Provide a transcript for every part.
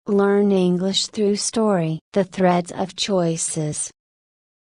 Learn English through story. The threads of choices.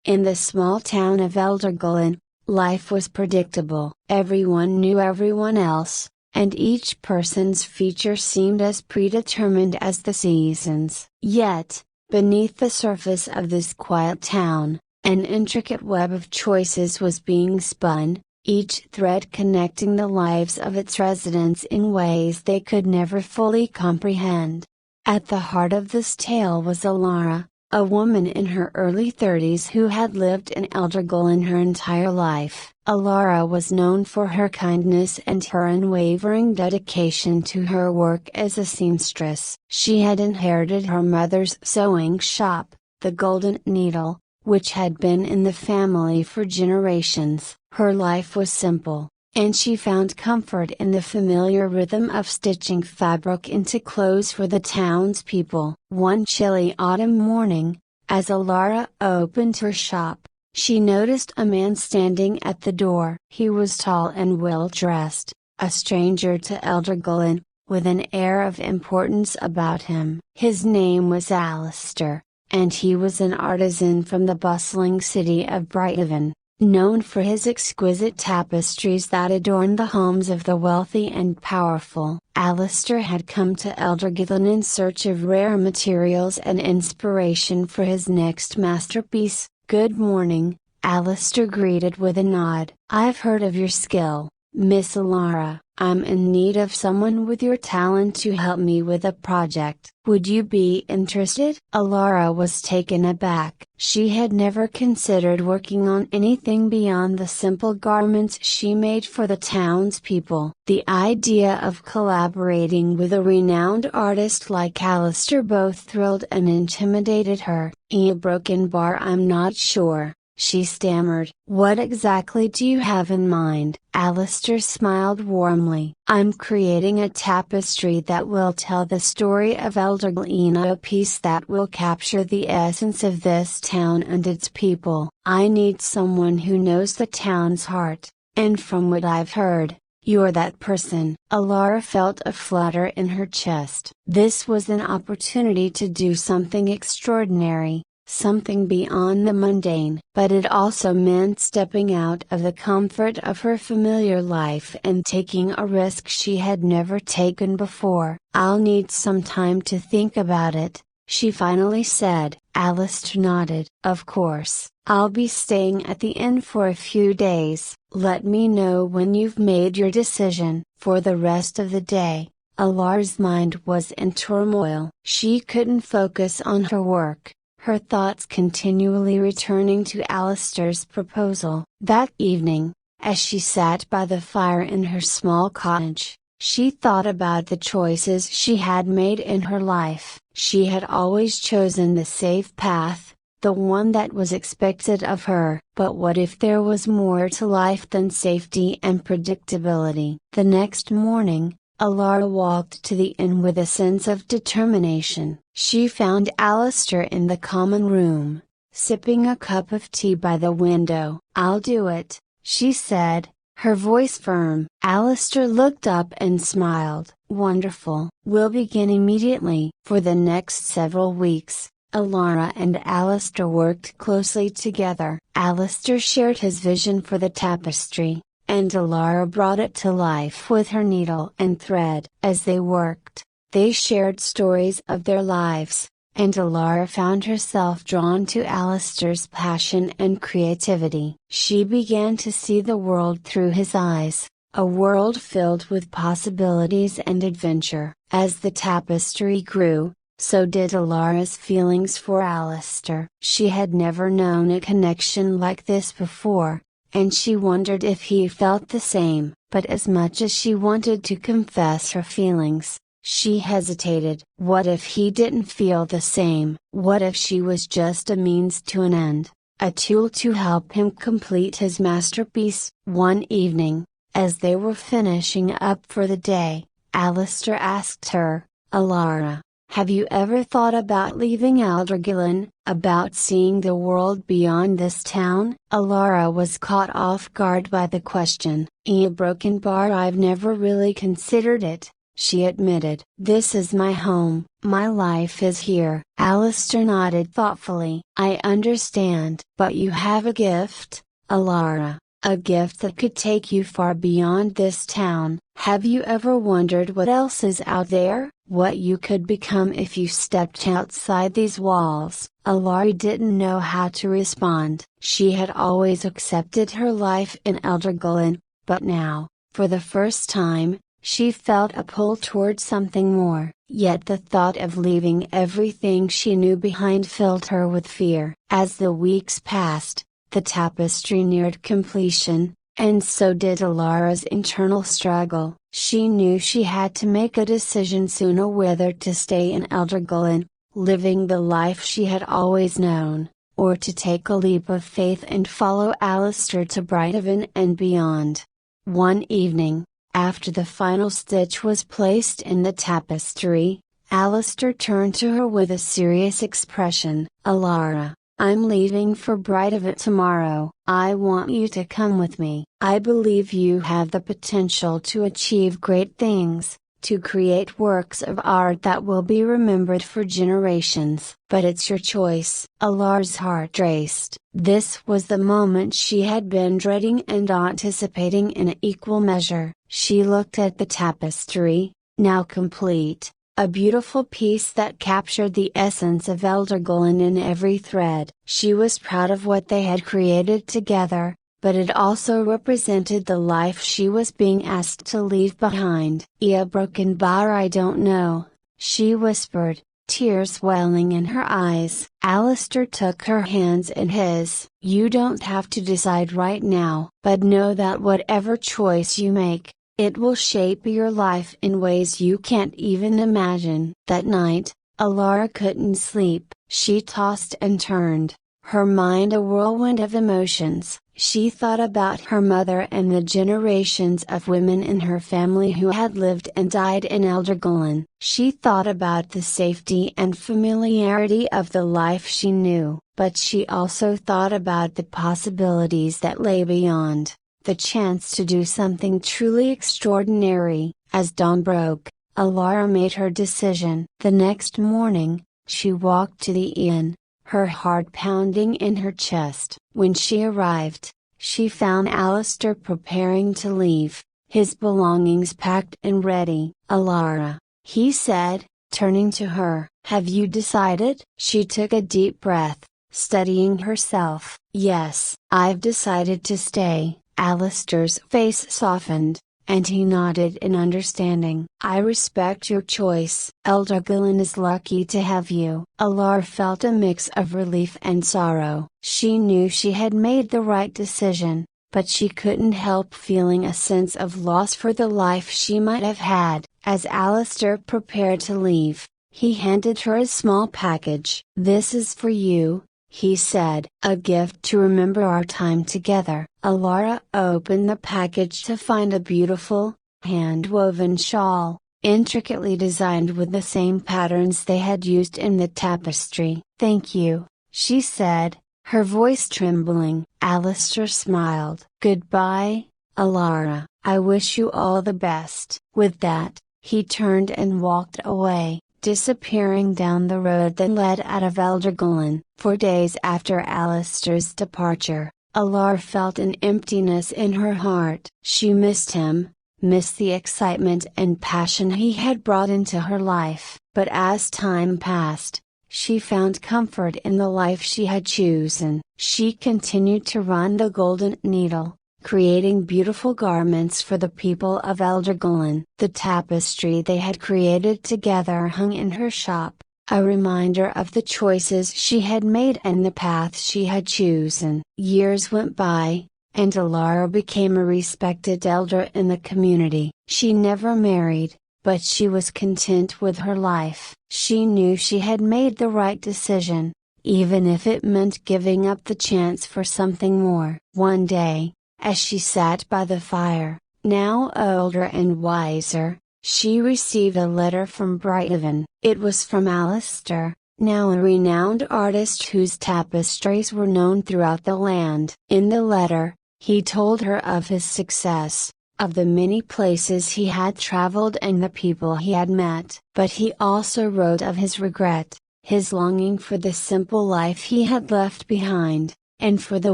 In the small town of Elderglen, life was predictable. Everyone knew everyone else, and each person's future seemed as predetermined as the seasons. Yet, beneath the surface of this quiet town, an intricate web of choices was being spun, each thread connecting the lives of its residents in ways they could never fully comprehend. At the heart of this tale was Alara, a woman in her early 30s who had lived in Elderglen her entire life. Alara was known for her kindness and her unwavering dedication to her work as a seamstress. She had inherited her mother's sewing shop, the Golden Needle, which had been in the family for generations. Her life was simple, and she found comfort in the familiar rhythm of stitching fabric into clothes for the townspeople. One chilly autumn morning, as Alara opened her shop, she noticed a man standing at the door. He was tall and well-dressed, a stranger to Elderglen, with an air of importance about him. His name was Alistair, and he was an artisan from the bustling city of Brighton, known for his exquisite tapestries that adorned the homes of the wealthy and powerful. Alistair had come to Elderglen in search of rare materials and inspiration for his next masterpiece. "Good morning," Alistair greeted with a nod. "I've heard of your skill, Miss Alara. I'm in need of someone with your talent to help me with a project. Would you be interested?" Alara was taken aback. She had never considered working on anything beyond the simple garments she made for the townspeople. The idea of collaborating with a renowned artist like Alistair both thrilled and intimidated her. I'm not sure," she stammered. "What exactly do you have in mind?" Alistair smiled warmly. "I'm creating a tapestry that will tell the story of Elderglen, a piece that will capture the essence of this town and its people. I need someone who knows the town's heart, and from what I've heard, you're that person." Alara felt a flutter in her chest. This was an opportunity to do something extraordinary, something beyond the mundane. But it also meant stepping out of the comfort of her familiar life and taking a risk she had never taken before. "I'll need some time to think about it," she finally said. Alistair nodded. "Of course. I'll be staying at the inn for a few days. Let me know when you've made your decision." For the rest of the day, Alara's mind was in turmoil. She couldn't focus on her work, her thoughts continually returning to Alistair's proposal. That evening, as she sat by the fire in her small cottage, she thought about the choices she had made in her life. She had always chosen the safe path, the one that was expected of her. But what if there was more to life than safety and predictability? The next morning, Alara walked to the inn with a sense of determination. She found Alistair in the common room, sipping a cup of tea by the window. "I'll do it," she said, her voice firm. Alistair looked up and smiled. "Wonderful. We'll begin immediately." For the next several weeks, Alara and Alistair worked closely together. Alistair shared his vision for the tapestry, and Alara brought it to life with her needle and thread. As they worked, they shared stories of their lives, and Alara found herself drawn to Alistair's passion and creativity. She began to see the world through his eyes, a world filled with possibilities and adventure. As the tapestry grew, so did Alara's feelings for Alistair. She had never known a connection like this before, and she wondered if he felt the same. But as much as she wanted to confess her feelings, she hesitated. What if he didn't feel the same? What if she was just a means to an end, a tool to help him complete his masterpiece? One evening, as they were finishing up for the day, Alistair asked her, "Alara, have you ever thought about leaving Elderglen, about seeing the world beyond this town?" Alara was caught off guard by the question. I've never really considered it," she admitted. "This is my home, my life is here." Alistair nodded thoughtfully. "I understand. But you have a gift, Alara. A gift that could take you far beyond this town. Have you ever wondered what else is out there? What you could become if you stepped outside these walls?" Alari didn't know how to respond. She had always accepted her life in Eldergullen, but now, for the first time, she felt a pull toward something more. Yet the thought of leaving everything she knew behind filled her with fear. As the weeks passed, the tapestry neared completion, and so did Alara's internal struggle. She knew she had to make a decision soon whether to stay in Eldergullen, living the life she had always known, or to take a leap of faith and follow Alistair to Brighthaven and beyond. One evening, after the final stitch was placed in the tapestry, Alistair turned to her with a serious expression. "Alara, I'm leaving for Brighthaven tomorrow. I want you to come with me. I believe you have the potential to achieve great things, to create works of art that will be remembered for generations. But it's your choice." Alara's heart raced. This was the moment she had been dreading and anticipating in equal measure. She looked at the tapestry, now complete, a beautiful piece that captured the essence of Eldergullen in every thread. She was proud of what they had created together, but it also represented the life she was being asked to leave behind. "A broken bar, I don't know," she whispered, tears welling in her eyes. Alistair took her hands in his. "You don't have to decide right now, but know that whatever choice you make, it will shape your life in ways you can't even imagine." That night, Alara couldn't sleep. She tossed and turned, her mind a whirlwind of emotions. She thought about her mother and the generations of women in her family who had lived and died in Eldergullen. She thought about the safety and familiarity of the life she knew. But she also thought about the possibilities that lay beyond, the chance to do something truly extraordinary. As dawn broke, Alara made her decision. The next morning, she walked to the inn, her heart pounding in her chest. When she arrived, she found Alistair preparing to leave, his belongings packed and ready. "Alara," he said, turning to her, "have you decided?" She took a deep breath, steadying herself. "Yes, I've decided to stay." Alistair's face softened, and he nodded in understanding. "I respect your choice. Eldergullen is lucky to have you." Alara felt a mix of relief and sorrow. She knew she had made the right decision, but she couldn't help feeling a sense of loss for the life she might have had. As Alistair prepared to leave, he handed her a small package. "This is for you," he said. "A gift to remember our time together." Alara opened the package to find a beautiful, hand-woven shawl, intricately designed with the same patterns they had used in the tapestry. "Thank you," she said, her voice trembling. Alistair smiled. "Goodbye, Alara. I wish you all the best." With that, he turned and walked away, disappearing down the road that led out of Eldergullen. For days after Alistair's departure, Alara felt an emptiness in her heart. She missed him, missed the excitement and passion he had brought into her life. But as time passed, she found comfort in the life she had chosen. She continued to run the Golden Needle, creating beautiful garments for the people of Eldergullen. The tapestry they had created together hung in her shop, a reminder of the choices she had made and the path she had chosen. Years went by, and Alara became a respected elder in the community. She never married, but she was content with her life. She knew she had made the right decision, even if it meant giving up the chance for something more. One day, as she sat by the fire, now older and wiser, she received a letter from Brighthaven. It was from Alistair, now a renowned artist whose tapestries were known throughout the land. In the letter, he told her of his success, of the many places he had traveled and the people he had met. But he also wrote of his regret, his longing for the simple life he had left behind, and for the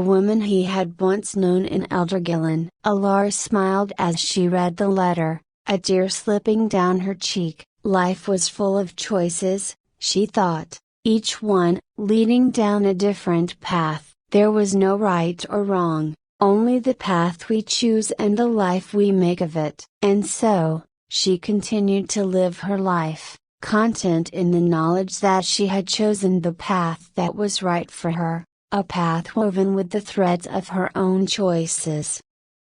woman he had once known in Eldergillen. Alara smiled as she read the letter, a tear slipping down her cheek. Life was full of choices, she thought, each one leading down a different path. There was no right or wrong, only the path we choose and the life we make of it. And so, she continued to live her life, content in the knowledge that she had chosen the path that was right for her, a path woven with the threads of her own choices.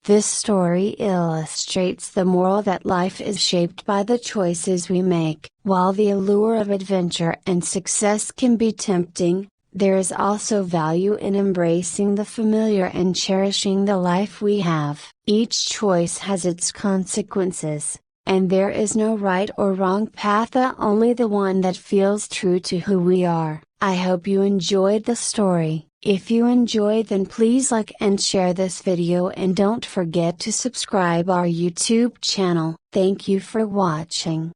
This story illustrates the moral that life is shaped by the choices we make. While the allure of adventure and success can be tempting, there is also value in embracing the familiar and cherishing the life we have. Each choice has its consequences, and there is no right or wrong path, only the one that feels true to who we are. I hope you enjoyed the story. If you enjoyed, then please like and share this video, and don't forget to subscribe our YouTube channel. Thank you for watching.